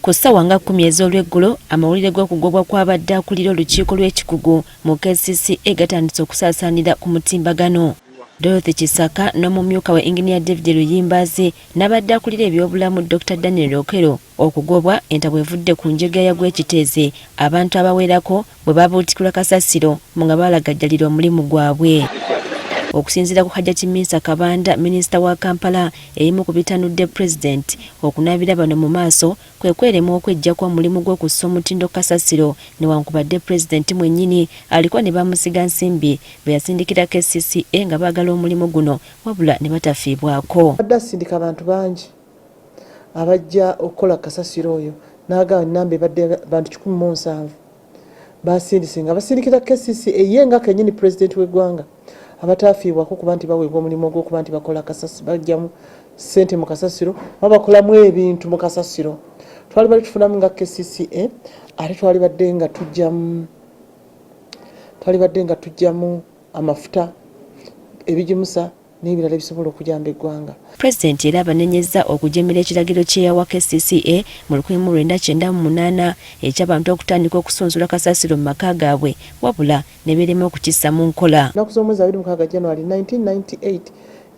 Ku ssaawa nga 10 ez'olweggulo amawulire g'okugobwa kw'abadde akulira olukiiko lw'ekikugu mu KCCA gatandise okusaasaanira ku mutimbagano. Dorothy Kisaka n'omumyuka we Engineer David Luyimbazi n'abadde akulira ebyobulamu Dr. Daniel Okero okugobwa entabwe evudde ku njegera gw'ekiteeze abantu abawerako bwe babuutikula kasasiro mu nga balagajjalira omulimu gwabwe. Okusinziira ku Hajjati Minsa Kabanda, minisita wa Kampala, erimu ku bitanudde President okunaabira bano mu maaso kwe kwerema okwejja kw'omulimu gw'okussa omutindo kasasiro newankubadde President mwennyini aliko ne bamusiga nsimbi bwe yasindikira KCCA nga baagala omulimu guno wabula ne batafiibwako. Badde asindika abantu bangi abajja okukola kasasiro oyo n'agaba nnamba ebadde bantu 17 basindise nga basindikira KCCA ye nga kennyini President w'eggwanga abatafiibwako kuba nti baweebwa omulimu ogw'okuba nti bakola kasasiro bajjamu ssente mu kasasiro babakolamu ebintu mu kasasiro. Twali bali tufunamu nga KCCA ate twali badde nga tujjamu amafuta ebijimusa n'ebirala ebisobola okujamba eggwanga. President era abanenyezza okujemera ekiragiro kye yawa KCCA mu 1998 eky'abantu okutandika okusunzula kasasiro mu maka gaabwe wabula ne berema okukissa mu nkola. Ennaku z'omwezi 26 January 1998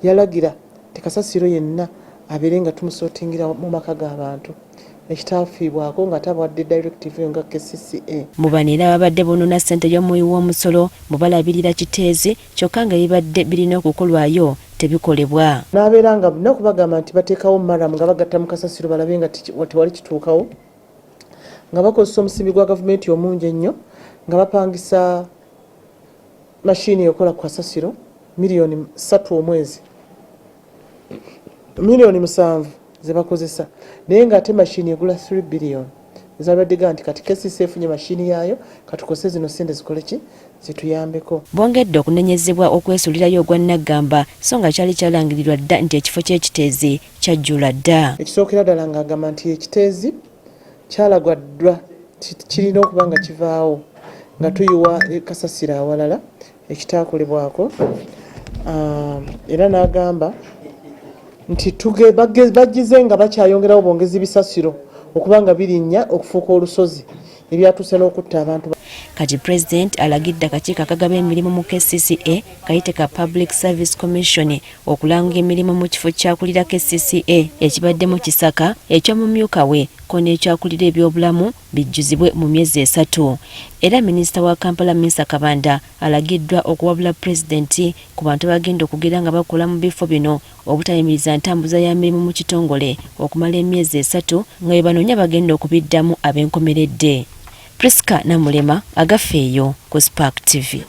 yalagira ti kasasiro yenna abeere nga tumusootingira mu maka g'abantu ekitafiibwako nga tabawadde directive nga KCCA. Mu bano era babadde bonoona ssente y'omuwi w'omusolo mu balabirira kiteezi kyokka nga bibadde birina okukolwayo tebikolebwa. N'abeera nga bonna kubagamba nti bateekawo maramu nga bagatta mu kasasiro balabe nga tewali kituukawo nga bakozesa omusimbi gwa gavumenti omungi ennyo nga bapangisa mashini ekola ku kasasiro miliyoni 3 omwezi, miliyoni 7 ze bakozesa naye nga ate mashini egula 3 billion ezabadde nti kati KCCA efunye mashini yaayo katukose zino sente zikole ki zituyambeko. Bongedde okunenyezebwa okwesulirayo ogwa Naggamba so nga kyali kyalangirirwa dda nti ekifo ky'ekiteezi kyajjula dda. Ekisookera ddala ng'agamba nti ekiteezi kyalagwa ddwa kirina okuba nga kivaawo nga tuyiwa kasasiro awalala ekitaakolebwako. Era n'agamba nti bagize nga bakyayongerawo bongezi bisasiro okuba nga birinnya okufuuka olusozi ebyatuuse n'okutta abantu. Kati President alagidde akakiiko akagaba emirimu mu KCCA kayite ka Public Service Commission okulanga emirimu mu kifo kyakulira KCCA ekibadde mu Kisaka eky'omumyuka we ko n'ekyakulira ebyobulamu bijjuzibwe mu myezi 3. Era minisita wa Kampala Minsa Kabanda alagiddwa okuwabula President ku bantu bagenda okugera nga bakola mu bifo bino obutayimiriza ntambuza ya mirimu mu kitongole okumala emyezi 3 nga banoonya bagenda okubiddamu ab'enkomeredde. Priska Namulema agafeeyo ku Spark TV.